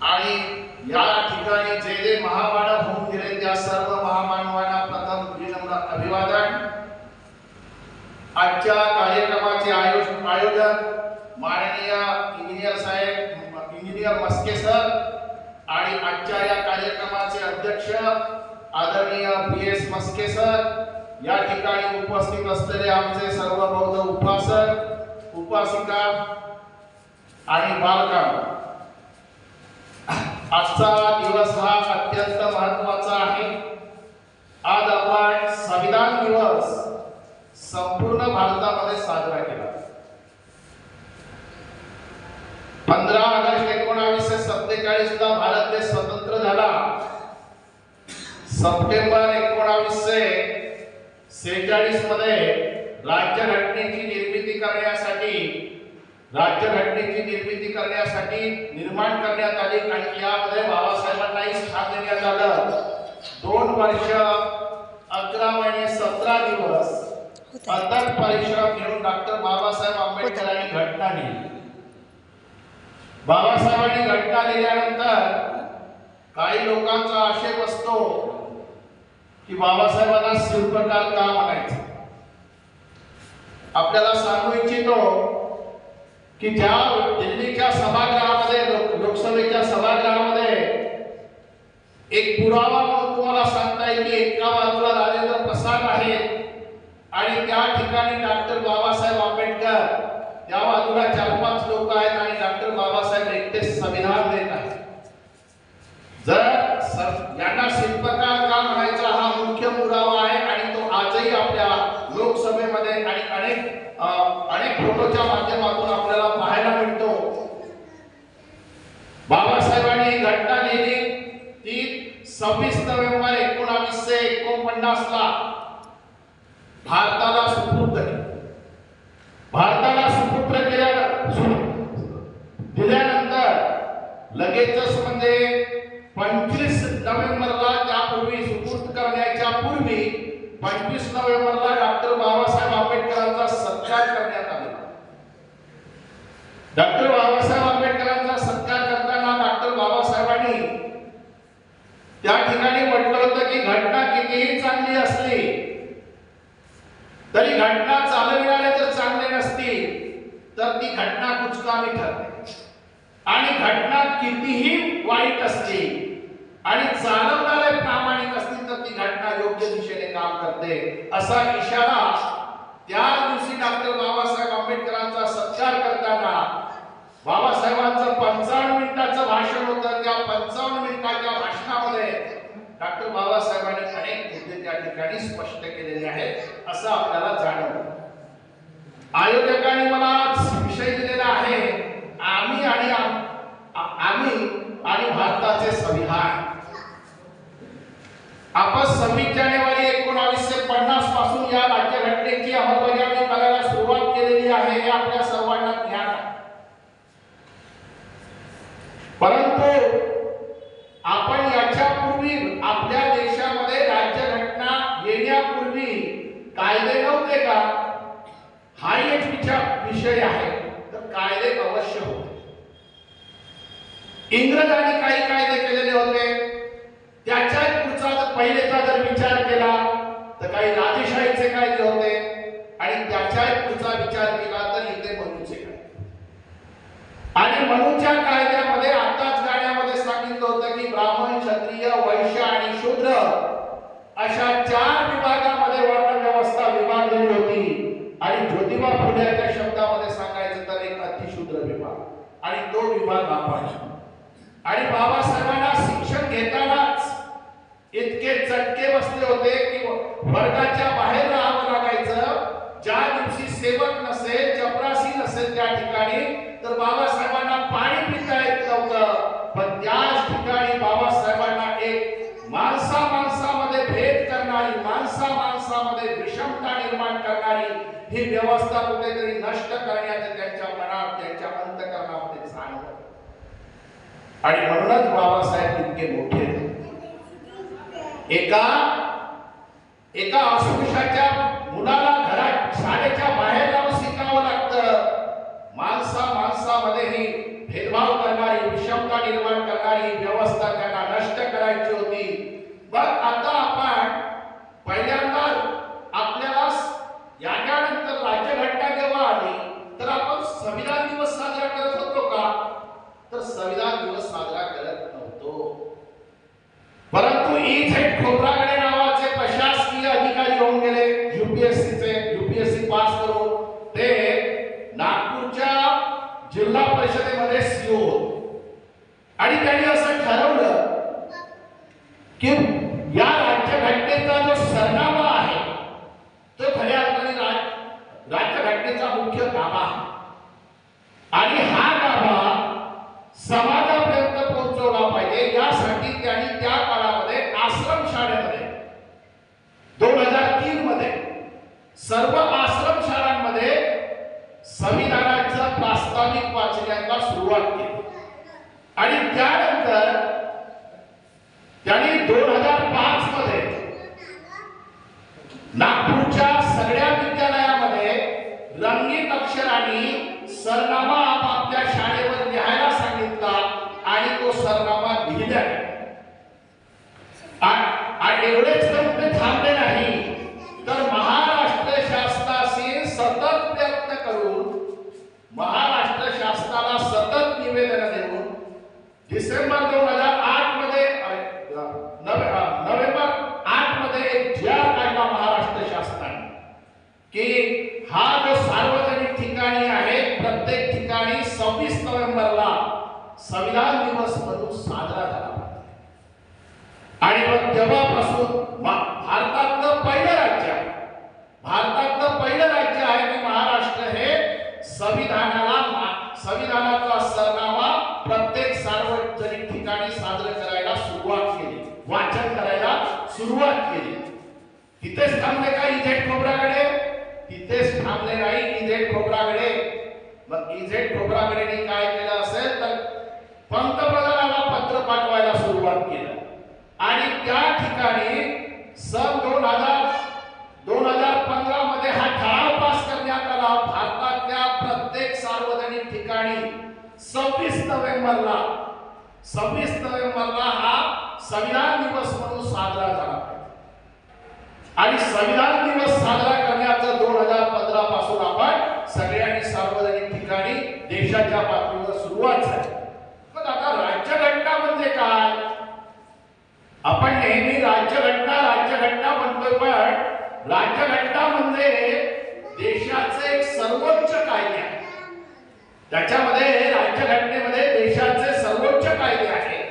आणि या ठिकाणी जे जे महामानव होऊन गेले त्या सर्व महामानवांना प्रथम विनम्र अभिवादन। आजच्या कार्यक्रमाचे आयोजक माननीय इंजिनियर मस्के सर आणि आजच्या या कार्यक्रमाचे अध्यक्ष आदरणीय PS मस्के सर, या ठिकाणी उपस्थित असलेले आमचे सर्व बौद्ध उपासक उपासिका आणि बालकांनो, आजचा दिवस हा अत्यंत महत्त्वाचा आहे। आज आपण संविधान दिवस संपूर्ण भारतामध्ये साजरा केला। 15 ऑगस्ट 1947 ला भारत देश स्वतंत्र झाला। सप्टेंबर 1946 मध्ये राज्यघटनेची निर्मिती करण्यासाठी निर्माण करण्यात आली आणि यामध्ये बाबासाहेबांनाही स्थान देण्यात आलं। 2 वर्ष 11 महिने 17 दिवस अथक परिश्रम घेऊन डॉक्टर बाबासाहेब आंबेडकरांनी घटना लिहिली। बाबासाहेबांनी घटना लिहिल्यानंतर काही लोकांचा आक्षेप असतो की बाबासाहेबांना शिल्पकार का म्हणायचं। आपल्याला सांगू इच्छितो की ज्या दिल्लीच्या सभागृहामध्ये लोकसभेच्या सभागृहामध्ये एक पुरावा म्हणून तुम्हाला सांगता येईल की एका बाजूला राजेंद्र प्रसाद आहेत आणि त्या ठिकाणी डॉक्टर बाबासाहेब आंबेडकर, त्या बाजूला 4-5 लोक आहेत आणि डॉक्टर बाबासाहेब एकटे संविधान देत आहेत। जर यांना शिल्पकार का म्हणायचा हा मुख्य पुरावा आहे आणि तो आजही आपल्या लोकसभेमध्ये आणि अनेक फोटोच्या माध्यमातून आपल्याला पाहायला मिळतो। बाबासाहेबांनी ही घटना लिहिली ती 26 नोव्हेंबर 1949 ला भारताला सुपूर्द दिल्यानंतर लगेचच म्हणजे 25 नोव्हेंबरला त्यापूर्वी सुपूर्द करण्याच्या पूर्वी 25 नोव्हेंबरला डॉक्टर बाबासाहेब आंबेडकरांचा सत्कार करण्यात आला। डॉक्टर बाबासाहेब आंबेडकरांचा सत्कार करताना डॉक्टर बाबासाहेबांनी त्या ठिकाणी म्हटलं होतं की घटना कितीही चांगली असली तरी घटना चालविणारे जर चांगले नसतील तर ती घटना कुचकामी ठरते आणि घटना कितीही वाईट असली आणि चालवणारे प्रामाणिक असतील तर ती घटना योग्य दिशेने काम करते, असा इशारा त्या दिवशी डॉक्टर बाबासाहेब आंबेडकरांचा सत्कार करताना बाबासाहेबांचं 55 मिनिटाचं भाषण होतं। त्या 55 मिनिटाच्या भाषणामध्ये डॉक्टर बाबासाहेबांनी अनेक मुद्दे त्या ठिकाणी स्पष्ट केलेले आहेत असं आपल्याला जाणवतं। आयोजकांनी मला विषय दिलेला आहे आम्ही आणि भारताचे संविधान। आपण 26 जानेवारी 1950 पासून या राज्यघटनेची अंमलबजावणी करायला सुरुवात केलेली आहे हे आपल्या सर्वांना ज्ञात आहे। परंतु आपण याच्यापूर्वी आपल्या देशामध्ये राज्यघटना येण्यापूर्वी कायदे नव्हते का, हा एक विषय आहे। तर कायदे अवश्य होते। इंग्रजांनी काही कायदे केलेले होते, त्याच्या पुढचा पहिलेचा जर विचार केला तर काही राजेशाहीचे कायदे होते आणि त्याच्या पुढचा विचार केला तर इथे मनुचे कायदे। आणि मनुच्या कायद्यामध्ये आताच गाण्यामध्ये सांगितलं होतं की ब्राह्मण, क्षत्रिय, वैश्य आणि शूद्र अशा 4 विभागामध्ये वर्ण व्यवस्था विभागलेली होती आणि ज्योतिबा फुलेच्या शब्दामध्ये सांगायचं तर एक अतिशूद्र विभाग आणि तो विभाग आपण आणि बाबासाहेबांना शिक्षण घेतानाच इतके चटके बसले होते की वर्गाच्या बाहेर राहावं लागायचं। ज्या दिवशी सेवक नसेल, चपरासी नसेल त्या ठिकाणी तर बाबासाहेबांना पाणी पिता येत नव्हतं। पण त्याच ठिकाणी बाबासाहेबांना एक माणसामध्ये भेद करणारी, माणसामध्ये विषमता निर्माण करणारी ही व्यवस्था कुठेतरी नष्ट करण्याचं त्यांच्या मनात, त्यांच्या अंतःकरणामध्ये जाणवलं आणि म्हणूनच बाबासाहेब इतके मोठे एका अस्पृश्याच्या मुलाला घरात शाळेच्या बाहेर जाऊन शिकावं लागतं। माणसामध्ये ही भेदभाव करणारी, विषमता निर्माण करणारी व्यवस्था त्यांना नष्ट करायची होती। मग आता आपण पहिल्यांदा आपल्याला याच्यानंतर राज्यघटना जेव्हा आली तर आपण संविधान दिवस साजरा करत होतो का? तर संविधान दिवस साजरा करत नव्हतो। परंतु इझेड खोब्रागडे नावाचे प्रशासकीय अधिकारी होऊन गेले, यूपीएससी पास करून ते नागपूरच्या जिल्हा परिषदेमध्ये सीओ होते आणि त्यांनी असं ठरवलं की या राज्यघटनेचा जो सरनामा आहे तो खऱ्या अर्थाने राज्यघटनेचा मुख्य गाभा आहे आणि हा गाभा समाजापर्यंत पोहोचवला पाहिजे। यासाठी त्यांनी त्या काळामध्ये आश्रमशाळेमध्ये 2003 मध्ये सर्व आश्रमशाळांमध्ये संविधानाचा प्रास्ताविक वाचण्याला सुरुवात केली आणि त्यानंतर त्यांनी 2005 मध्ये नागपूरच्या सगळ्या विद्यालयामध्ये रंगीत अक्षरांनी सरनामा आपापल्या शाळेवर लिहायला सांगितला आणि तो सरनामा लिहिला। आणि एवढेच करून ते थांबले नाही तर महाराष्ट्र शासनाशी सतत प्रयत्न करून महाराष्ट्र शासनाला सतत निवेदन देऊन डिसेंबर 2008 मध्ये नोव्हेंबर 8 मध्ये एक जी आर काढला महाराष्ट्र शासनाने की हा जो सार्वजनिक ठिकाणी आहे प्रत्येक ठिकाणी 26 नोव्हेंबरला संविधान दिवस म्हणून साजरा झाला आणि मग तेव्हापासून भारतातलं पहिलं राज्य आहे की महाराष्ट्र हे संविधानाचा सरनामा प्रत्येक सार्वजनिक ठिकाणी साजरा करायला सुरुवात केली, वाचन करायला सुरुवात केली। तिथेच थांबले का इझेड खोब्रागडे? तिथेच थांबले नाही इझेड खोब्रागडे। मग इझेड खोब्रागडेने काय केलं असेल तर पंतप्रधानाला पत्र पाठवायला सुरुवात केलं आणि त्या ठिकाणी सन 2015 मध्ये हा ठराव पास करण्यात आला। भारतातल्या प्रत्येक सार्वजनिक ठिकाणी 26 नोव्हेंबरला हा संविधान दिवस म्हणून साजरा झाला आणि संविधान दिवस साजरा करण्याचं 2015 पासून आपण सगळ्यांनी सार्वजनिक ठिकाणी देशाच्या पातळीवर सुरुवात झाली। पण आता राज्यघटना म्हणजे काय? आपण नेहमी राज्यघटना म्हणतोय पण राज्यघटना म्हणजे देशाचे एक सर्वोच्च कायदे आहे। त्याच्यामध्ये राज्यघटनेमध्ये देशाचे सर्वोच्च कायदे आहेत,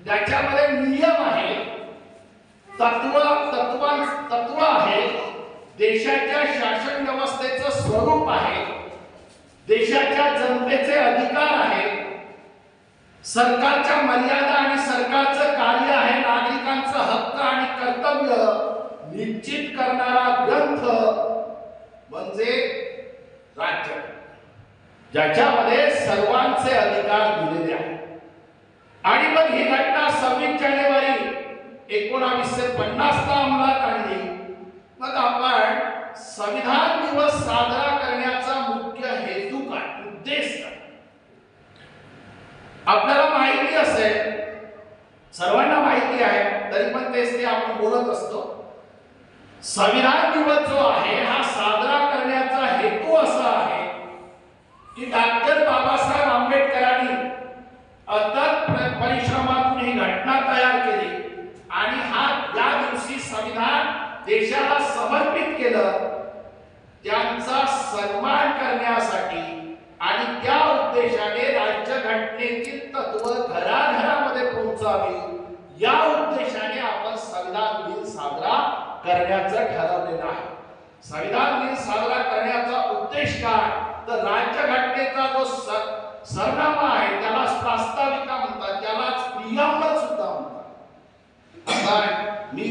त्याच्यामध्ये नियम आहे, तत्व आहे, देशाच्या शासन व्यवस्थेचं स्वरूप आहे, देशाच्या जनतेचे अधिकार आहेत, सरकारच्या मर्यादा आणि सरकारचं कार्य आहे, नागरिकांचं हक्क आणि कर्तव्य निश्चित करणारा ग्रंथ म्हणजे राज्य, ज्याच्यामध्ये सर्वांचे अधिकार दिलेले आहेत। आणि मग ही घटना 26 जानेवारी 1950 ला अंमलात आणली। मग आपण संविधान दिवस साजरा करण्याचा मुख्य हेतू काय, उद्देश काय? आपल्याला माहिती असेल, सर्वांना माहिती आहे, तरी पण तेच ते आपण बोलत असतो। संविधान दिवस जो आहे हा साजरा करण्याचा हेतू असा आहे की डॉक्टर बाबासाहेब आंबेडकरांनी अथक परिश्रमातून ही घटना तयार केली आणि या दिवशी संविधान देशाला समर्पित केलं। त्यांचा सन्मान करण्यासाठी आणि त्या उद्देशाने राज्यघटनेतील तत्व घराघरामध्ये पोहोचावी या उद्देशाने आपण संविधान दिन साजरा करण्याचं ठरवलेलं आहे। संविधान दिन साजरा करण्याचा उद्देश काय? तर राज्यघटनेचा जो सरनामा आहे त्यालाच प्रास्ताविका म्हणतात, त्यालाच प्रियांबल सुद्धा म्हणतात। आता मी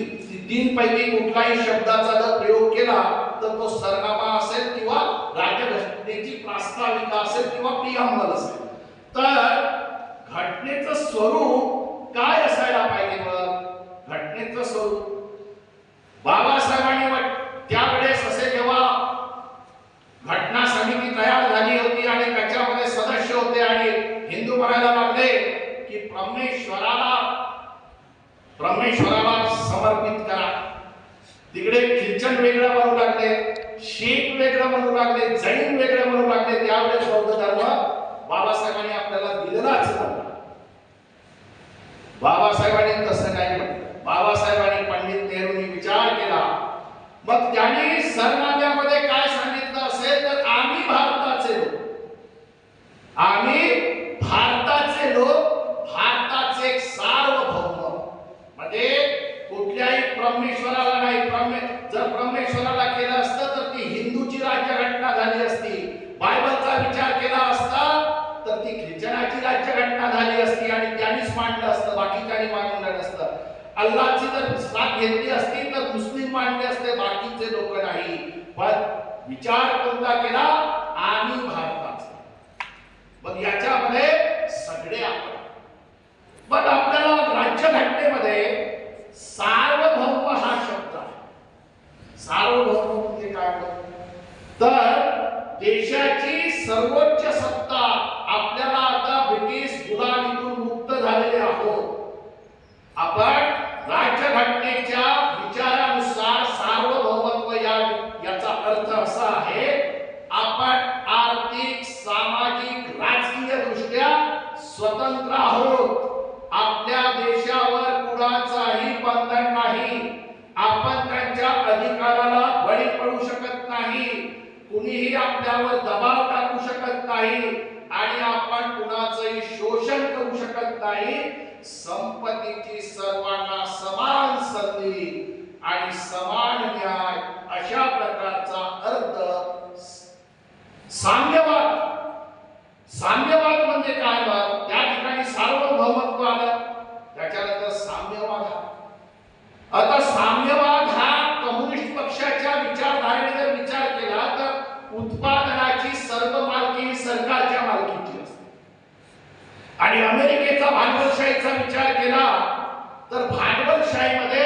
3 पैकी कुठलाही शब्दाचा जर प्रयोग केला तर तो सरनामा असेल किंवा राज्यघटनेची प्रास्ताविका असेल किंवा प्रियांबल असेल। तर घटनेचं स्वरूप काय असायला पाहिजे? मग घटनेचं स्वरूप बाबासाहेबांनी त्यावेळेस असे जेव्हा घटना समिती तयार झाली होती आणि त्याच्यामध्ये सदस्य होते आणि हिंदू म्हणायला लागले की ब्रह्मेश्वराला समर्पित करा. तिकडे ख्रिश्चन वेगळं म्हणू लागले, शीख वेगळं म्हणू लागले, जैन वेगळं म्हणू लागले. त्यावेळेस बौद्ध धर्म बाबासाहेबांनी आपल्याला दिलेलाच नव्हता. बाबासाहेबांनी तसं काही म्हटलं. बाबासाहेबांनी पंडित नेहरूंनी विचार केला. मग त्यांनी सरनाम्यामध्ये काय सांगितलं असेल तर आम्ही भारताचे लोक, भारताचे एक सार्वभौम, म्हणजे कुठल्याही ब्रह्मेश्वराला नाही. जर ब्रह्मेश्वराला केलं असतं तर ती हिंदूची राज्यघटना झाली असती. बायबलचा विचार केला असता तर ती ख्रिश्चनाची राज्यघटना झाली असती आणि त्यांनीच मांडलं असतं, बाकीच्यांनी मांडलं नसतं. अल्लाची जर साथ घेतली असती तर मुस्लिम मांडले असते, बाकीचे लोक नाही. पण विचार कोणता केला? आम्ही भारताचे. मग याच्यामध्ये सगळे आपण. पण आपल्याला राज्यघटनेमध्ये सार्वभौम हा शब्द आहे. सार्वभौम म्हणजे काय? तर देशाची सर्वोच्च सत्ता, आपल्याला आता ब्रिटिश गुलामीतून मुक्त झालेले आहोत. आपण राज्यघटनेच्या विचारानुसार सार्वभौमत्व याचा अर्थ असा आहे, आपण आर्थिक, सामाजिक, राजकीय दृष्ट्या स्वतंत्र आहोत. आपल्या देशावर कुणाचाही बंधन नाही. आपण त्यांच्या अधिकाराला बळी पडू शकत नाही. कुणीही आपल्यावर दबाव टाकू शकत नाही आणि आपण कुणाचंही शोषण करू शकत नाही. संपत्तीची सर्वांना समान संधी आणि समान न्याय, अशा प्रकारचा अर्थ साम्यवाद. साम्यवाद म्हणजे काय? त्या ठिकाणी सार्वभौमत्व आलं, त्याच्यानंतर साम्यवाद. आता साम्यवाद हा कम्युनिस्ट पक्षाच्या विचारधारेने जर विचार केला तर उत्पादनाची सर्व मालकी सरकारच्या मालकीची असते. आणि अमेरिकेचा भांडवलशाहीचा विचार केला तर भांडवलशाहीमध्ये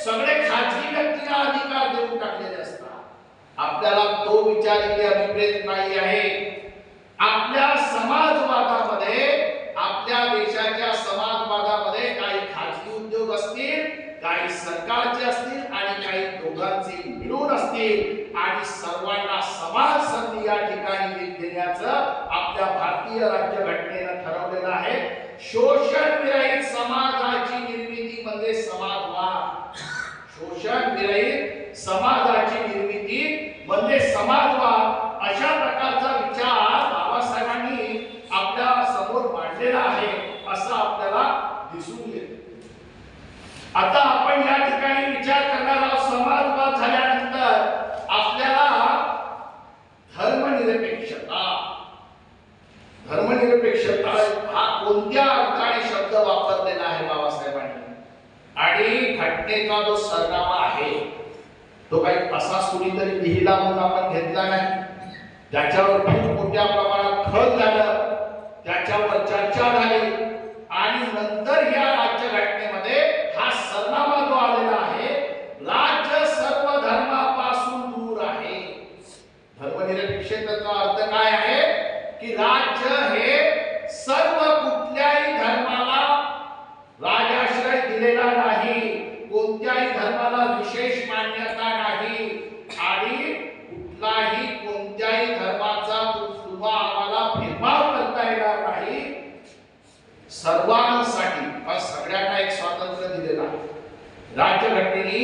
सगळे खाजगी व्यक्तीला अधिकार देऊन टाकलेले असतात. आपल्याला तो विचार इथे अभिप्रेत नाही आहे. आपल्या समाजवादामध्ये, आपल्या देशाच्या समाजवादामध्ये काही खाजगी उद्योग असतील, काही सरकारचे असतील आणि काही दोघांचे मिळून असतील आणि सर्वांना समान संधी या ठिकाणी देण्याचं आपल्या भारतीय राज्यघटनेनं ठरवलेलं आहे. शोषण विरहित समाजाची निर्मिती म्हणजे समाजवाद. शोषण विरहित समाजाची निर्मिती म्हणजे समाजवाद. अशा प्रकारचा विचार बाबासाहेबांनी आपल्या समोर मांडलेला आहे असं आपल्याला दिसून येते. आता आपण या ठिकाणी विचार करणार आहोत. समाजवाद झाल्यानंतर आपल्याला धर्मनिरपेक्षता हा कोणत्या अर्थाने शब्द वापरलेला आहे बाबासाहेबांनी, आणि घटनेचा जो सरनामा आहे तो काही असाच कुणीतरी लिहिला म्हणून आपण घेतला नाही. त्याच्यावर खूप मोठ्या प्रमाणात खत झालं, त्याच्यावर चर्चा झाली आणि नंतर या राज्यघटनेमध्ये हा सरनामा जो आलेला आहे, राज्य सर्व धर्मापासून दूर आहे. धर्मनिरपेक्षतेचा अर्थ काय आहे की राज्य हे सर्व कुठल्याही धर्माला राजाश्रय दिलेला नाही, कोणत्याही धर्माला विशेष मान्यता नाही आणि कुठलाही कोणत्याही धर्माचा किंवा आम्हाला भेदभाव करता येणार नाही. सर्वांसाठी सगळ्यांना एक स्वातंत्र्य दिलेलं आहे. राज्यघटनेने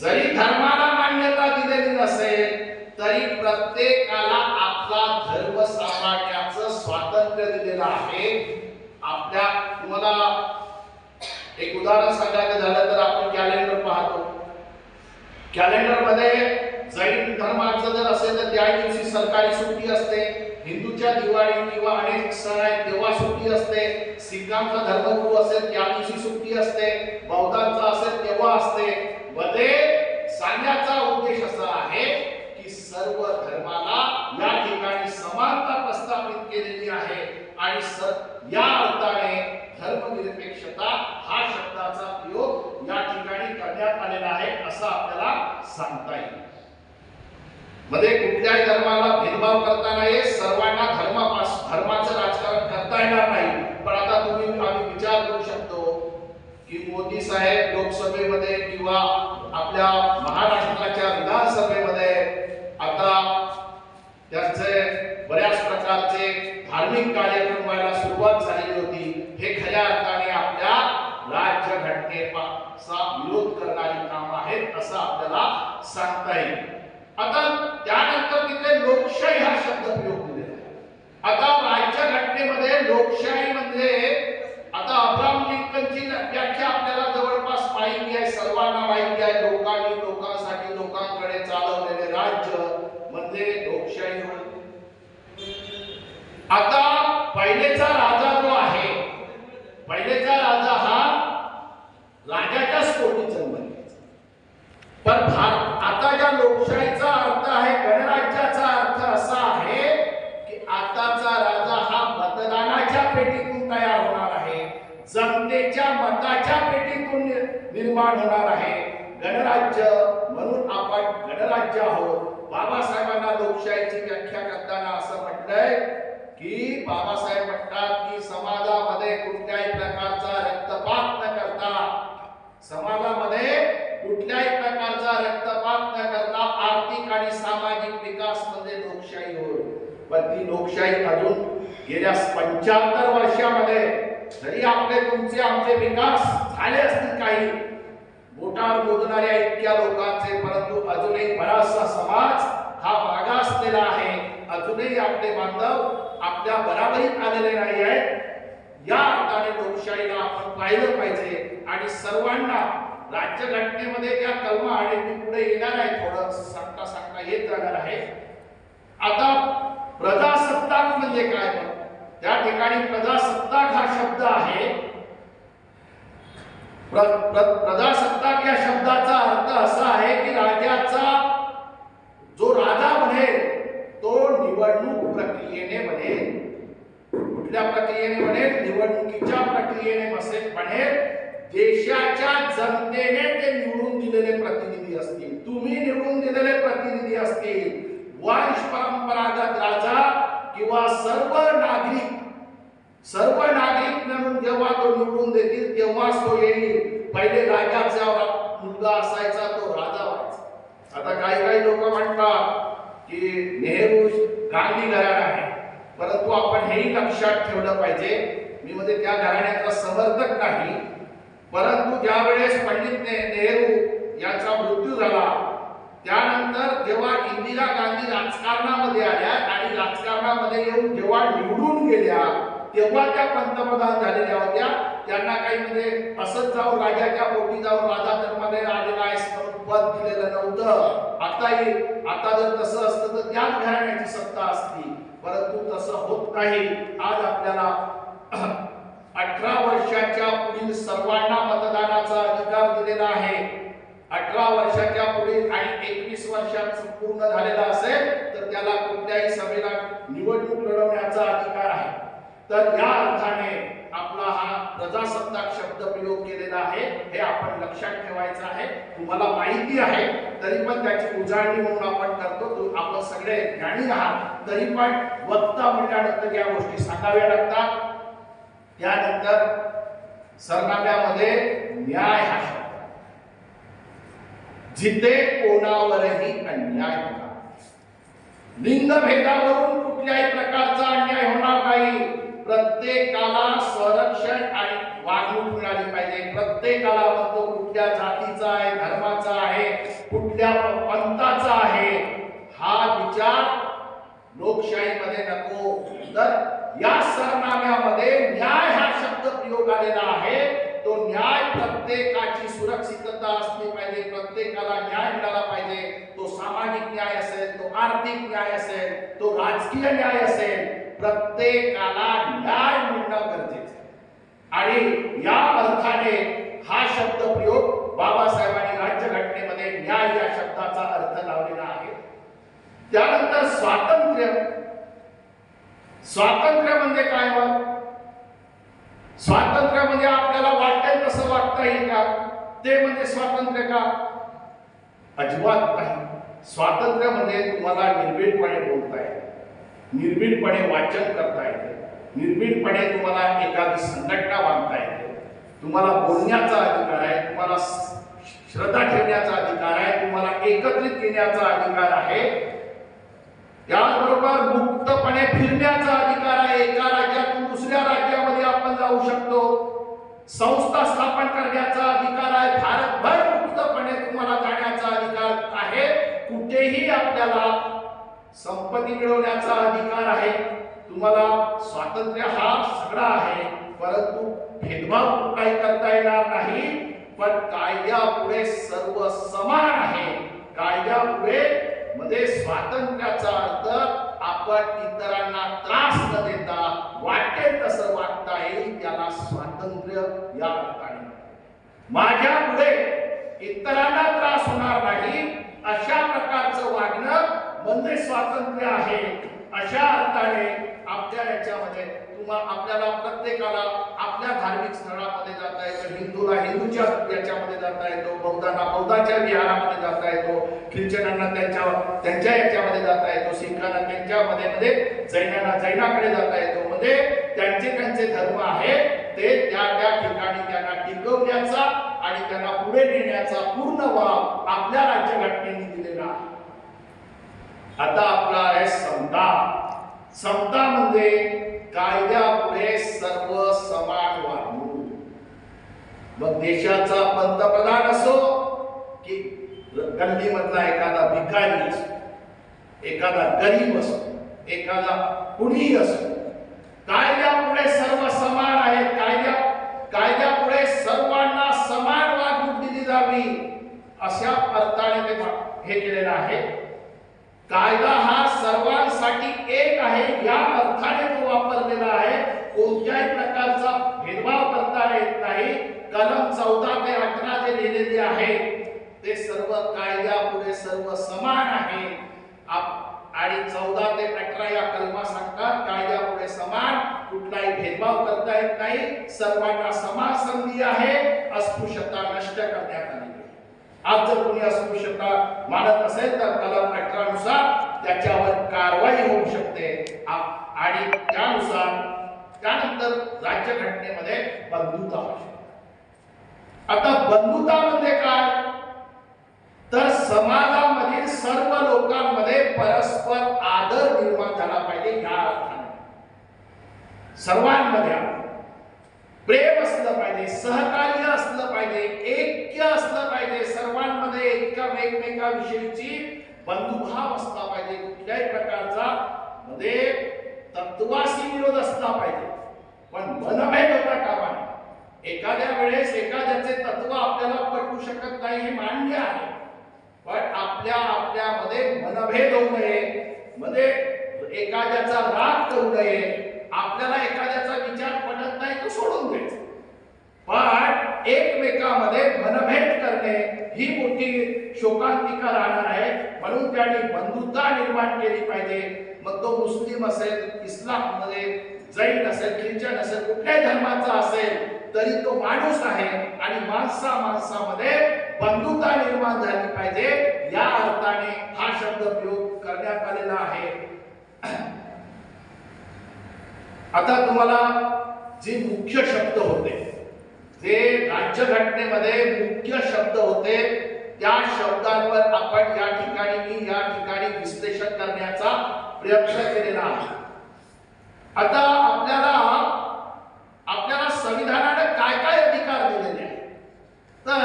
जरी धर्माला मान्यता दिलेली नसेल तरी प्रत्येकाला आपला धर्म सांभाळण्याचं स्वातंत्र्य दिलेलं आहे. आपल्या तुम्हाला एक उदाहरण सांगायचं झालं तर आपण कॅलेंडर पाहतो. कॅलेंडर मध्ये जैन धर्माचं जर असेल तर त्या दिवशी सरकारी सुट्टी असते. हिंदूच्या दिवाळी किंवा अनेक सण आहेत तेव्हा सुट्टी असते. सिखांचा धर्मगुरू असेल त्या दिवशी सुट्टी असते. बौद्धांचा असेल तेव्हा असते. मध्ये सांगण्याचा उद्देश असा आहे की सर्व धर्माला या ठिकाणी समानता प्रस्थापित केलेली आहे आणि या अर्थाने धर्मनिरपेक्षता हा शब्दाचा प्रयोग या ठिकाणी करण्यात आलेला आहे असं आपल्याला सांगता येईल. मध्ये कुठल्याही धर्माला भेदभाव करता नाही, सर्वांना धर्माचं राजकारण करता येणार नाही. पण आता आम्ही विचार करू की मोदी साहेब लोकसभेमध्ये किंवा आपल्या महाराष्ट्राच्या विधानसभेमध्ये आता त्यांचे बऱ्याच प्रकारचे धार्मिक कार्यक्रम व्हायला सुरुवात झालेली होती. हे खऱ्या अर्थाने आपल्या राज्य घटनेचा विरोध करणारी काम आहेत असं आपल्याला सांगता येईल. आता त्यानंतर तिथे लोकशाही हा शब्द प्रयोग दिलेला आहे. आता राज्य घटनेमध्ये लोकशाही म्हणजे आता अब्राहम लिंकनची व्याख्या आपल्याला जवळपास माहिती आहे, सर्वांना माहिती आहे. लोकांनी लोकांसाठी लोकांकडे चालवलेले राज्य म्हणजे लोकशाही होय. आता पहिलेचा राजा जो आहे, पहिलेचा राजा हा राजाच्याच पोटी जन्मला. पण आता ज्या लोकशाहीचा अर्थ आहे, गणराज्याचा अर्थ असा आहे की आताचा राजा हा मतदानाच्या पेटीतून तयार होणार आहे, जनतेच्या मताच्या पेटीतून निर्माण होणार आहे. गणराज्य म्हणून आपण गणराज्य आहोत. बाबासाहेबांना लोकशाहीची व्याख्या करताना असं म्हटलंय की बाबासाहेब म्हणतात की समाजामध्ये कुठल्याही प्रकारचा रक्तपात न करता, समाजामध्ये कुठल्याही प्रकारचा रक्तपात न करता आर्थिक आणि सामाजिक विकास म्हणजे लोकशाही होय. पण ती लोकशाही अजून गेल्या 75 वर्षामध्ये जरी आपले तुमचे आमचे विकास झाले असतील काही बोटावर मोजणाऱ्या इतक्या लोकांचे, परंतु अजूनही बराचसा समाज हा मागासलेला आहे. अजूनही आपले बांधव आपल्या बराबरीत आलेले नाही आहेत. या अर्थाने लोकशाहीला आपण पाहिलं पाहिजे आणि सर्वांना राज्यघटनेमध्ये त्या कलमा आणि ती पुढे येणार आहे, थोडं सांगता सांगता येत जाणार आहे. आता प्रजासत्ताक म्हणजे काय? त्या ठिकाणी प्रजासत्ताक हा शब्द आहे. प्रजासत्ताक या शब्दाचा अर्थ असा आहे की राजाचा जो राजा बनेल तो निवडणूक प्रक्रियेने बनेल. कुठल्या प्रक्रियेने बनेल? निवडणुकीच्या प्रक्रियेने बनेल. देशाच्या जनतेने ते निवडून दिलेले प्रतिनिधी असतील, तुम्ही निवडून दिलेले प्रतिनिधी असतील. वंश परंपरागत राजा किंवा सर्व नागरिक म्हणून जेव्हा तो निवडून देतील तेव्हाच तो येईल. पहिले राजाचा मुलगा असायचा तो राजा व्हायचा. आता काही लोक म्हणतात की नेहरू गांधी घराणा आहे, परंतु आपण हेही लक्षात ठेवलं पाहिजे, मी म्हणजे त्या घराण्याचा समर्थक नाही, परंतु ज्या वेळेस पंडित नेहरू यांचा मृत्यू झाला त्यानंतर जेव्हा इंदिरा गांधी राजकारणामध्ये आल्या आणि राजकारणामध्ये येऊन जेव्हा निवडून गेल्या तेव्हा त्या पंतप्रधान झालेल्या होत्या. त्यांना काही म्हणजे असंच जाऊन राजाच्या पोटी जाऊन राजा धर्माने आलेला आहे म्हणून पद दिलेलं नव्हतं. आता जर तसं असतं तर त्याच घराण्याची सत्ता असती, परंतु तसं होत नाही. आज आपल्याला 18 वर्षाच्या पुढील सर्वांना मतदानाचा अधिकार दिलेला आहे. 18 वर्षाच्या पुढील आणि 21 वर्षात पूर्ण झालेला असेल तर त्याला कुठल्याही सभेला निवडणूक लढवण्याचा अधिकार आहे. तर या अर्थाने आपला हा प्रजासत्ताक शब्द प्रयोग केलेला आहे, हे आपण लक्षात ठेवायचं आहे. तुम्हाला माहिती आहे तरी पण त्याची उजाळणी म्हणून आपण करतो. आपण सगळे ज्ञानी आहात तरी पण वक्ता म्हटल्यानंतर या गोष्टी सांगाव्या लागतात. त्यानंतर सरनाम्यामध्ये न्याय हा शब्द, जिथे कोणावरही अन्याय होणार, लिंगभेदावरून कुठल्याही प्रकारचा अन्याय होणार नाही. प्रत्येकाला संरक्षण आणि वागणूक मिळाली पाहिजे. प्रत्येकाला म्हणतो कुठल्या जातीचा आहे, धर्माचा आहे, कुठल्या पंथाचा आहे, हा विचार लोकशाहीमध्ये नको. तर या सरनाम्यामध्ये न्याय हा शब्द प्रयोग आलेला आहे. तो न्याय प्रत्येकाची सुरक्षितता असली पाहिजे, प्रत्येकाला न्याय मिळाला पाहिजे. तो सामाजिक न्याय असेल, तो आर्थिक न्याय असेल, तो राजकीय न्याय असेल, प्रत्येकाला न्याय मिळणं गरजेचं आहे. आणि या अर्थाने हा शब्द प्रयोग बाबासाहेबांनी राज्यघटनेमध्ये न्याय या शब्दाचा अर्थ लावलेला आहे. त्यानंतर स्वातंत्र्य. स्वातंत्र्य म्हणजे काय? मग स्वातंत्र्य म्हणजे आपल्याला वाटेल तसं वागता येईल का? ते म्हणजे स्वातंत्र्य का? अजिबात नाही. स्वातंत्र्य म्हणजे तुम्हाला निर्भीडपणे बोलता येईल, निर्भीडपणे वाचन करता येते, निर्भीडपणे तुम्हाला एखादी संघटना बांधता येते, तुम्हाला बोलण्याचा अधिकार आहे, तुम्हाला श्रद्धा ठेवण्याचा अधिकार आहे, तुम्हाला एकत्रित येण्याचा अधिकार आहे, त्याचबरोबर मुक्तपणे फिरण्याचा अधिकार आहे. एका राज्यातून दुसऱ्या राज्यामध्ये आपण जाऊ शकतो. संस्था स्थापन करण्याचा अधिकार आहे. भारतभर मुक्तपणे तुम्हाला जाण्याचा अधिकार आहे. कुठेही आपल्याला संपत्ती मिळवण्याचा अधिकार आहे. तुम्हाला स्वातंत्र्य हा सगळा आहे, परंतु भेदभाव कुठलाही करता येणार नाही. पण कायद्यापुढे सर्व समान आहे. कायद्यापुढे मध्ये स्वातंत्र्याचा अर्थ आपण इतरांना त्रास न देता वाटेल तसं वागता येईल, त्याला स्वातंत्र्य या अर्थाने. माझ्या पुढे इतरांना त्रास होणार नाही अशा प्रकारचं वागणं म्हणजे स्वातंत्र्य आहे. अशा अर्थाने आपल्या याच्यामध्ये आपल्याला प्रत्येकाला आपल्या धार्मिक स्थळामध्ये जाता येतं. हिंदूला हिंदूच्या याच्यामध्ये जाता येतो, बौद्धांना बौद्धाच्या विहारामध्ये जाता येतो, ख्रिश्चनांना त्यांच्या याच्यामध्ये जाता येतो, सिखांना त्यांच्यामध्ये जैनांना जैनाकडे जाता येतो. म्हणजे त्यांचे धर्म आहे ते त्या ठिकाणी त्यांना टिकवण्याचा आणि त्यांना पुढे नेण्याचा पूर्ण वाव आपल्या राज्यघटनेने दिलेला आहे. आता आपला आहे समता. समता म्हणजे कायद्यापुढे सर्व समान वागणूक. मग देशाचा पंतप्रधान असो की गल्लीमधला एखादा भिकारी असो, एखादा गरीब असो, एखादा कुणीही असो, कायद्यापुढे सर्व समान आहेत. कायद्यापुढे सर्वांना समान वागणूक दिली जावी अशा अर्थाने ते हे केलेलं आहे. कायदा हा सर्वांसाठी एक आहे या अर्थाने तो वापरलेला आहे. कोणत्याही प्रकारचा भेदभाव करता येत नाही. कलम 14 ते 18 जे लिहिलेले आहे ते सर्व कायद्यापुढे सर्व समान आहे. आणि 14 ते 18 या कलमा सांगतात कायद्यापुढे समान, कुठलाही भेदभाव करता येत नाही, सर्वांना समान संधी आहे, अस्पृश्यता नष्ट करण्यात आली. आज जर कोणी अस्पृश्यता मानत असेल तर कलम 18 नुसार त्याच्यावर कारवाई होऊ शकते. आणि त्यानुसार त्यानंतर राज्यघटनेमध्ये बंधुता. आता बंधुता म्हणजे काय तर समाजामधील सर्व लोकांमध्ये परस्पर आदर निर्माण झाला पाहिजे. या अर्थाने सर्वांमध्ये प्रेम असलं पाहिजे, सहकार्य असलं पाहिजे, ऐक्य असलं पाहिजे, सर्वांमध्ये एकमेकाविषयीची बंधुभाव असला पाहिजे. कुठल्याही प्रकारचा मध्ये तत्वाशी विरोध असला पाहिजे, पण मनभेद होता कामा नये. एखाद्या वेळेस एखाद्याचे तत्व आपल्याला पटू शकत नाही हे मान्य आहे, पण आपल्यामध्ये मनभेद होऊ नये, मध्ये एखाद्याचा राग करू नये. आपल्याला एखाद्याचा विचार पटत नाही तो सोडून द्यायचा, पण एकमेकांमध्ये मनभेद करणे ही मोठी शोकांतिका राहणार आहे. म्हणून त्यांनी बंधुता निर्माण केली पाहिजे. मग तो मुस्लिम असेल, इस्लाम मध्ये जैन असेल, ख्रिश्चन असेल, कुठल्याही धर्माचा असेल तरी तो माणूस आहे आणि माणसामध्ये बंधुता निर्माण झाली पाहिजे. या अर्थाने हा शब्द प्रयोग करण्यात आलेला आहे. आता तुम्हाला जे मुख्य शब्द होते, जे राज्यघटनेमध्ये मुख्य शब्द होते, त्या शब्दांवर आपण या ठिकाणी विश्लेषण करण्याचा प्रयत्न केलेला आहे. आता आपल्याला संविधानाने काय अधिकार दिलेले आहेत तर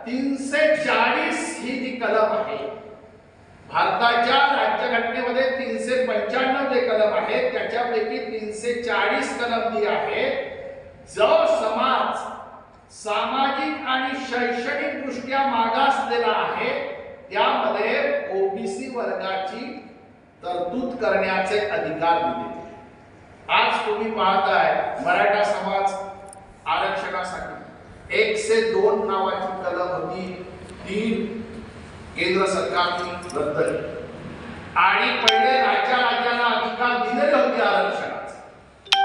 340 ही जी कलम आहे भारताच्या राज्यघटनेमध्ये 395 जे कलम आहेत त्याच्यापैकी 340 कलम जी आहे जो समाज सामाजिक आणि शैक्षणिक दृष्ट्या मागासलेला आहे त्यामध्ये ओबीसी वर्गाची तरतूद करण्याचे अधिकार दिले. आज तुम्ही पाहताय मराठा समाज आरक्षणासाठी 1 से 2 नावाची कलम होती, ती केंद्र सरकारने रद्द केली आणि पहिले राज्याला अधिकार दिलेले होते आरक्षणाचे,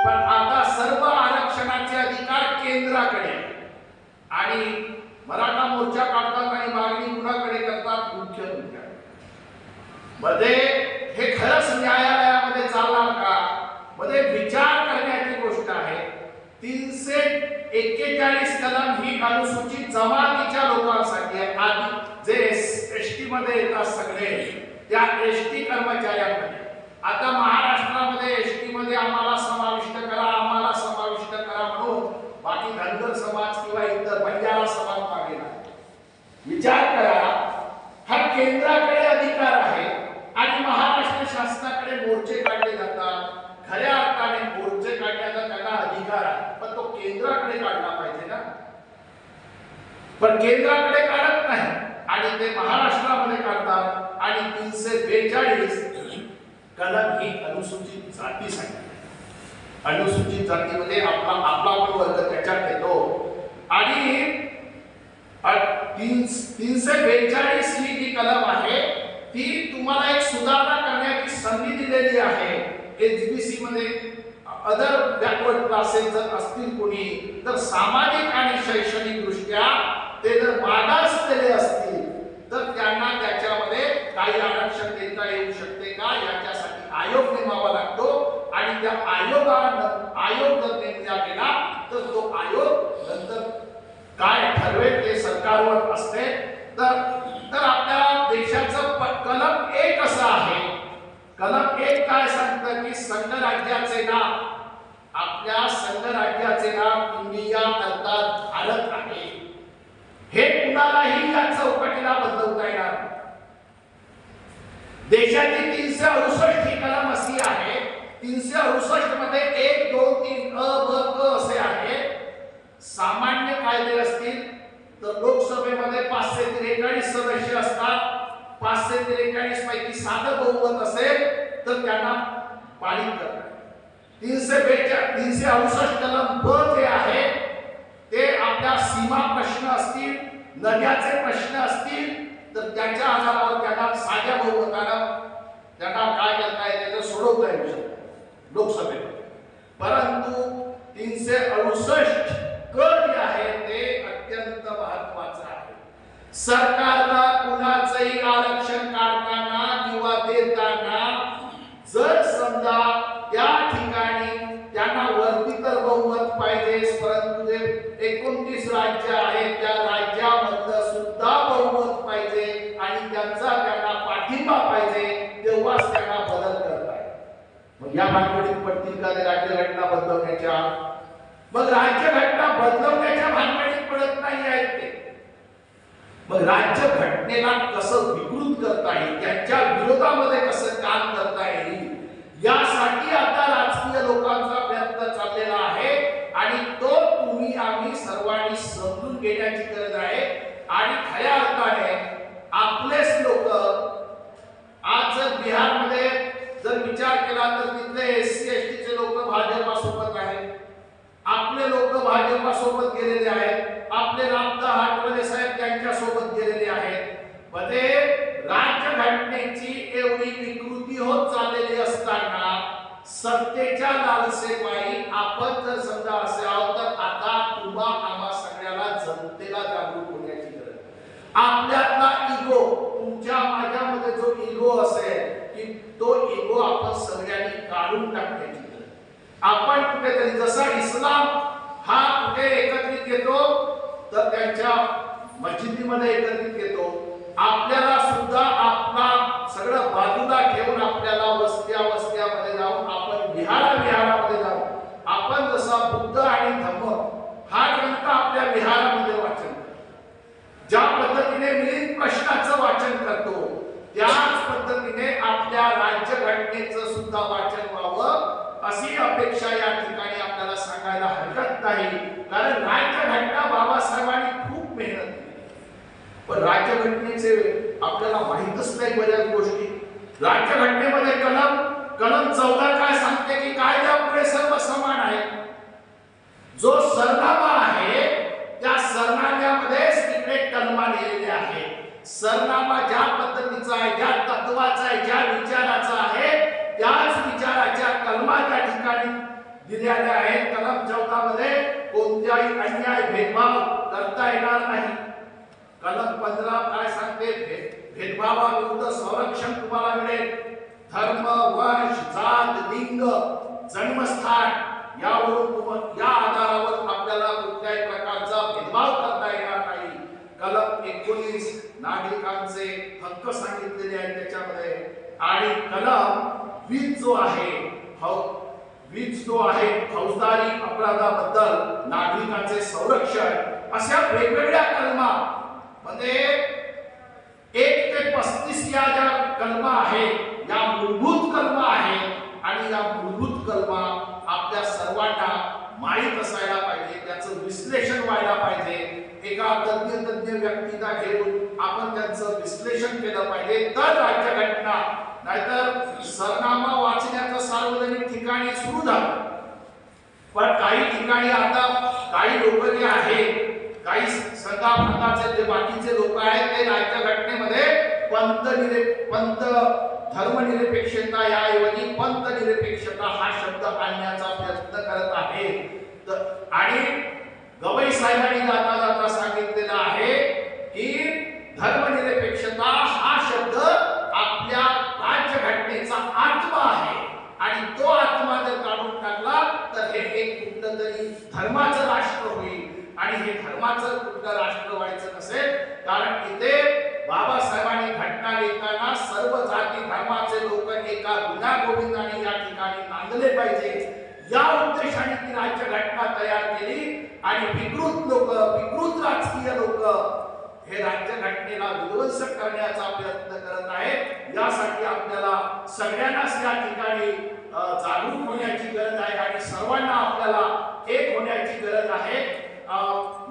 पण आता सर्व आरक्षणाचे अधिकार केंद्राकडे आणि मराठा मोर्चा काढतात आणि मागणी कुणाकडे करतात? मुख्यमंत्र्यांकडे. मध्ये हे खरंच न्यायालयामध्ये चालणार का? मध्ये विचार करण्याची गोष्ट आहे. 301 41 कलम ही अनुसूचित जमातीच्या लोकांसाठी आहे. आधी जे एसटी मध्ये येतात सगळे त्या एसटी कर्मचाऱ्यांमध्ये. आता महाराष्ट्रामध्ये एसटी मध्ये आम्हाला समाविष्ट करा, आम्हाला समाविष्ट करा म्हणून बाकी धनगर समाज किंवा इतर बंजारा समाज मागे नाही. विचार करा, हा केंद्राकडे अधिकार आहे आणि महाराष्ट्र शासनाकडे मोर्चे काढले जातात. खऱ्या अर्थाने मोर्चे काढण्याचा त्यांना अधिकार आहे, पण तो केंद्राकडे काढला पाहिजे ना. पण केंद्राकडे काढत नाही आणि ते महाराष्ट्रामध्ये काढतात. आणि 342 कलम ही अनुसूचित जातीसाठी. अनुसूचित जातीमध्ये आपला पण वर्ग त्याच्यात येतो. आणि 342 ही जी कलम आहे ती तुम्हाला एक सुधारणा करण्याची संधी दिलेली आहे. एचबीसी मध्ये अदर बॅकवर्ड क्लासेस जर असतील कोणी तर सामाजिक आणि शैक्षणिक दृष्ट्या ते जर मागासलेले असतील तर त्यांना त्याच्यामध्ये काही आरक्षण देता येऊ शकते का याच्यासाठी आयोग नेमावा लागतो. आणि त्या आयोग जर नेमला गेला तर तो आयोग नंतर काय ठरवेल ते सरकारवर असते. तर आपल्या देशाचं कलम 1 असं आहे. कलम 1 काय सांगतं की संघराज्याचे नाव, आपल्या संघराज्याचे नाव इंडिया अर्थात भारत आहे. हे कुणालाही या चौकटीला बदलवता येणार. देशाची 368 ही कलम अशी आहे. 368 मध्ये 1, 2, 3 अ ब क असे आहे. सामान्य कायदे असतील तर लोकसभेमध्ये 543 सदस्य असतात. 543 पैकी साधं बहुमत असेल तर त्यांना पारित करतात. 368 कलम ब जे आहे ते आपल्या सीमा प्रश्न असतील, नद्याचे प्रश्न असतील तर त्याच्या आधारावर त्यांना साध्या बहुमतानं त्यांना काय करता येते ते सोडवता येऊ शकतं लोकसभेत. परंतु 368 क जे आहे ते अत्यंत महत्वाचं आहे. सरकारला कुणाचंही आरक्षण काढताना किंवा देताना जर समजा त्या ठिकाणी त्यांना वरती तर बहुमत पाहिजे, परंतु जे 29 राज्य आहेत त्या राज्यामधलं सुद्धा बहुमत पाहिजे आणि त्यांना पाठिंबा पाहिजे, तेव्हाच त्यांना बदल करता येईल. मग या भानगडीत पडतील का ते राज्यघटना बदलवण्याच्या? मग राज्यघटना बदलवण्याच्या भानगडीत पडत नाही आहेत ते. मग राज्यघटनेला कसं विकृत करता येईल, त्यांच्या विरोधामध्ये कसं काम करता येईल यासाठी आता राजकीय लोकांचा प्रयत्न चाललेला आहे. आणि तो तुम्ही आम्ही सर्वांनी समजून घेण्याची गरज आहे. आणि खऱ्या अर्थाने आपलेच लोक आज जर बिहारमध्ये जर विचार केला तर तिथले एससी एसटी चे लोक भाजपा सोबत आहेत. आपले लोक भाजपा सोबत गेलेले आहेत. आपले रामदा आठवले साहेब त्यांच्या सोबत गेलेले आहेत. मध्ये राज्यघटनेची एवढी विकृती होत चाललेली असताना सत्तेच्या लालसेपायी आपण जर समजा असे आहोत तर आता तुम्हा आम्हा सगळ्याला जनतेला जागरूक होण्याची गरज. आपल्यातला इगो, तुमच्या माझ्यामध्ये जो इगो असेल की तो इगो आपण सगळ्यांनी काढून टाकण्याची गरज. आपण कुठेतरी जसा इस्लाम हा कुठे एकत्रित येतो तर त्यांच्या मस्जिदीमध्ये एकत्रित येतो. आपल्याला सुद्धा आपला सगळं बाजूला ठेवून आपल्याला वस्त्यामध्ये जाऊन आपण विहारामध्ये जाऊन आपण जसा बुद्ध आणि धम्म हा ग्रंथ आपल्या विहारामध्ये वाचन करतो, ज्या पद्धतीने मिलिंद प्रश्नाचं वाचन करतो त्याच पद्धतीने आपल्या राज्यघटनेचं सुद्धा वाचन व्हावं अशी अपेक्षा या ठिकाणी आपल्याला सांगायला हरकत नाही. कारण राज्यघटना बाबासाहेबांनी खूप मेहनत केली, पण राज्यघटनेचे आपल्याला माहितच नाही बऱ्याच गोष्टी. राज्यघटनेमध्ये कलम 14 काय सांगते की कायद्यापुढे सर्व समान आहे. जो सरनामा आहे त्या सरनाम्यामध्येच तिकडे कलमा लिहिलेले आहे. सरनामा ज्या पद्धतीचा आहे, ज्या तत्वाचा आहे, ज्या विचाराचा आहे त्याच विचाराच्या कलमा त्या ठिकाणी दिलेल्या आहेत. कलम 14 मध्ये कोणत्याही अन्याय भेदभाव करता येणार नाही. कलम 15 काय सांगते? भेदभावाविरुद्ध संरक्षण तुम्हाला मिळेल. धर्म, वंश, जात, लिंग, जन्मस्थान या आधारावर आपल्याला कुठल्याही प्रकारचा भेदभाव करता येणार नाही. कलम 19 नागरिकांचे हक्क सांगितलेले आहेत त्याच्यामध्ये, आणि कलम 20 जो आहे फौजदारी अपराधाबद्दल नागरिकांचे संरक्षण, अशा वेगवेगळ्या कलमा मध्ये 1 ते 35 या ज्या कलमा आहेत या मूलभूत कलमा आहेत, आणि या मूलभूत कलमा आपल्या सर्वांना माहीत असायला पाहिजे, त्याचं विश्लेषण व्हायला पाहिजे. एका तज्ञ व्यक्तीला घेऊन आपण त्यांचं विश्लेषण केलं पाहिजे, तर राज्यघटना, नाहीतर सरनामा वाचण्याचं सार्वजनिक ठिकाणी सुरू झालं. पण काही ठिकाणी आता काही लोक जे आहेत, काही संघाचे जे बाकीचे लोक आहेत, ते राज्यघटनेमध्ये पंथ धर्मनिरपेक्षता याऐवजी पंथनिरपेक्षता हा शब्द आणण्याचा प्रयत्न करत आहे. आणि गवई साहेबांनी जाता जाता सांगितलेलं आहे की धर्मनिरपेक्षता हा शब्द आपल्या राज्यघटनेचा आत्मा आहे, आणि तो आत्मा जर काढून टाकला तर हे कुठलं तरी धर्माचं राष्ट्र होईल, आणि हे धर्माचं कुठलं राष्ट्र व्हायचं नसेल. कारण इथे बाबासाहेबांनी घटना लिहिताना सर्व जाती धर्माचे लोक एका गुन्हा गोविंदाने या ठिकाणी नांदले पाहिजे, या उद्देशाने ती राज्यघटना तयार केली. आणि विकृत राजकीय लोक हे राज्यघटनेला विध्वंस करण्याचा प्रयत्न करत आहेत. यासाठी आपल्याला सगळ्यांनाच या ठिकाणी जागरूक होण्याची गरज आहे, आणि सर्वांना आपल्याला एक होण्याची गरज आहे.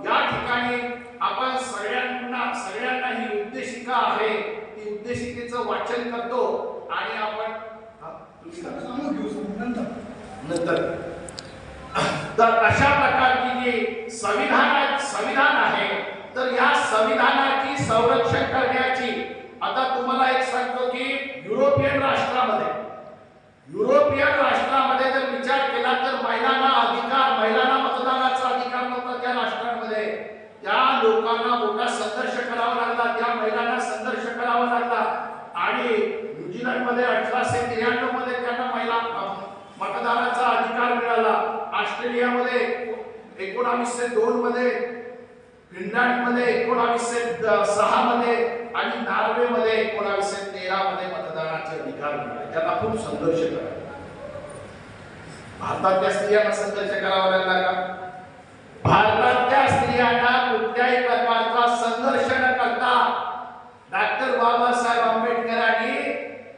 या ठिकाणी आपण सगळ्यांना ही उद्देशिका आहे, ती उद्देशिकेचं वाचन करतो, आणि आपण नंतर तर अशा प्रकारची जी संविधान आहे, तर या संविधानाची संरक्षण करण्याची, आता तुम्हाला एक सांगतो की युरोपियन राष्ट्रामध्ये जर विचार केला तर महिलांना मतदानाचा अधिकार नव्हता त्या राष्ट्रांमध्ये. त्या लोकांना मोठा संघर्ष करावा लागला, त्या महिलांना संघर्ष करावा लागला, आणि न्यूझीलंडमध्ये 1893 मध्ये त्यांना महिला मतदानाचा अधिकार मिळाला. ऑस्ट्रेलियामध्ये 1902 मध्ये, फिनलंडमध्ये 1906 मध्ये, आणि नॉर्वेमध्ये 1913 मध्ये मतदानाचे अधिकार मिळाले. त्यांना खूप संघर्ष करावा. भारतातल्या स्त्रियांना संघर्ष करावा लागला का? भारतातल्या स्त्रियांना कुठल्याही प्रकारचा संघर्ष न करता डॉक्टर बाबासाहेब आंबेडकरांनी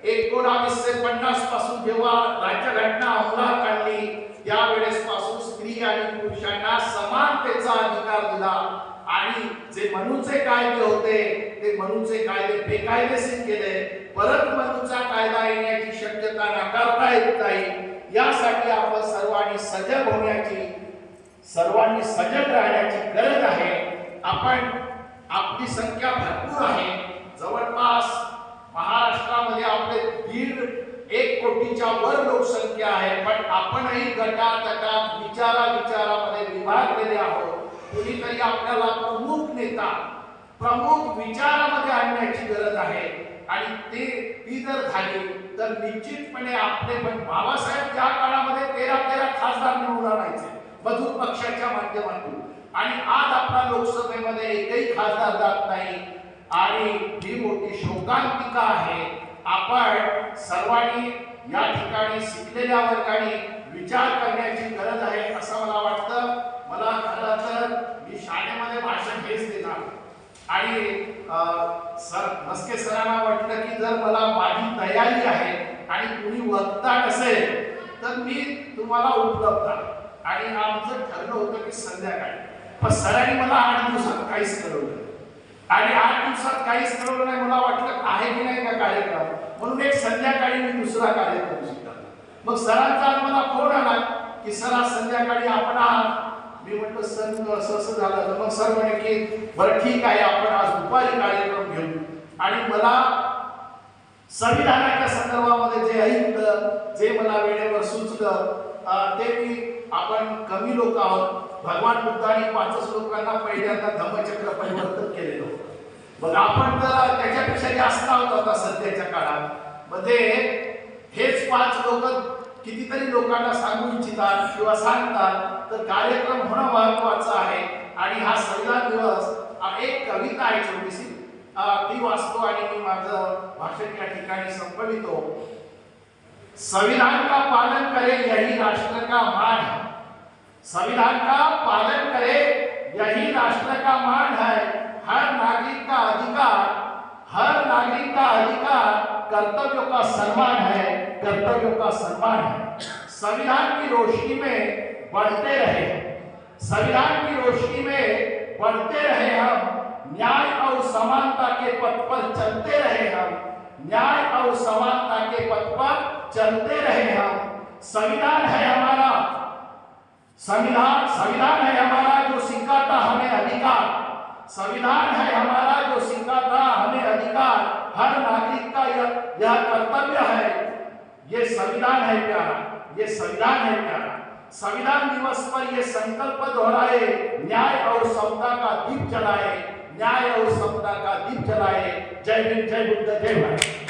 1950 पासून जेव्हा राज्यघटना अंमलात आणली, त्यावेळेस पासून स्त्री आणि पुरुषांना समानतेचा अधिकार दिला. आणि जे मनूचे कायदे होते ते मनूचे कायदे बेकायदेशीर केले. परत मनूचा कायदा येण्याची शक्यता नाकारता येत नाही. यासाठी आपण सर्वांनी सजग राहण्याची गरज आहे. आपली संख्या भरपूर आहे, जवळपास महाराष्ट्रामध्ये आपले 1.5 कोटीच्या वर लोकसंख्या आहे, पण आपणही गटात विचारामध्ये विभागलेले आहोत. कुणीतरी आपल्याला प्रमुख नेता, प्रमुख विचारामध्ये आणण्याची गरज आहे, आणि ती जर झाली तर निश्चितपणे आपले पण बाबासाहेब त्या काळामध्ये 13 खासदार निवडून आणायचे मधुर पक्षाच्या माध्यमातून, आणि आज आपला लोकसभेमध्ये एकही खासदार जात नाही, आणि ही मोठी शोकांतिका आहे. आपण सर्वांनी या ठिकाणी शिकलेल्या वर्गाने विचार करण्याची गरज आहे असं मला वाटतं. मला खरं तर मी शाळेमध्ये भाषण हेच देणार, आणि मस्के सरांना वाटलं की जर मला माझी तयारी आहे आणि कुणी वक्ता नसेल तर मी तुम्हाला उपलब्ध आहे. आणि आमचं ठरलं होतं की संध्याकाळी, पण सरांनी मला 8 दिवसात काहीच कळवलं, आणि 8 दिवसात काहीच कळवलं नाही. मला वाटलं आहे की नाही का कार्यक्रम, म्हणून एक संध्याकाळी मी दुसरा कार्यक्रम शिकला. मग सरांचा मला फोन आला की सर संध्याकाळी आपण आहात. मी म्हटलं सर असं झालं. तर मग सर म्हणे की बरं ठीक आहे, आपण आज दुपारी कार्यक्रम घेऊ. आणि मला संविधानाच्या संदर्भामध्ये जे ऐकलं, जे मला वेळेवर सुचलं, ते मी आपण कमी लोक आहोत. भगवान बुद्धांनी 5 लोकांना पहिल्यांदा धम्मचक्र परिवर्तन केलेलं होतं. मग आपण तर त्याच्यापेक्षा जास्त आहोत आता सध्याच्या काळात. मध्ये हेच 5 लोक कितीतरी लोकांना सांगू इच्छितात किंवा सांगतात, तर कार्यक्रम होणं महत्वाचं आहे. आणि हा संविधान दिवस एक कविता आहे छोटीशी, ती वाचतो आणि मी माझं भाषण या ठिकाणी संपवितो. संविधान का पालन करे यही राष्ट्र का मान है. संविधान का पालन करे यही राष्ट्र का मान है. हर नागरिक का अधिकार, हर नागरिक का अधिकार, कर्तव्यों का सम्मान है, कर्तव्यों का सम्मान है. संविधान की रोशनी में बढ़ते रहे, संविधान की रोशनी में बढ़ते रहे हम, न्याय और समानता के पथ पर चलते रहे हम, न्याय और समानता के पथ पर चलते रहे हम. संविधान है हमारा, संविधान है हमारा जो सिखाता हमें अधिकार, संविधान है हमारा जो सिखाता हमें अधिकार. हर नागरिक का यह कर्तव्य है. ये संविधान है प्यारा, ये संविधान है प्यारा. संविधान दिवस पर ये संकल्प दोहराए, न्याय और समता का दीप जलाए, न्याय और समता का दीप जलाए. जय हिंद, जय बुद्ध, जय भारत.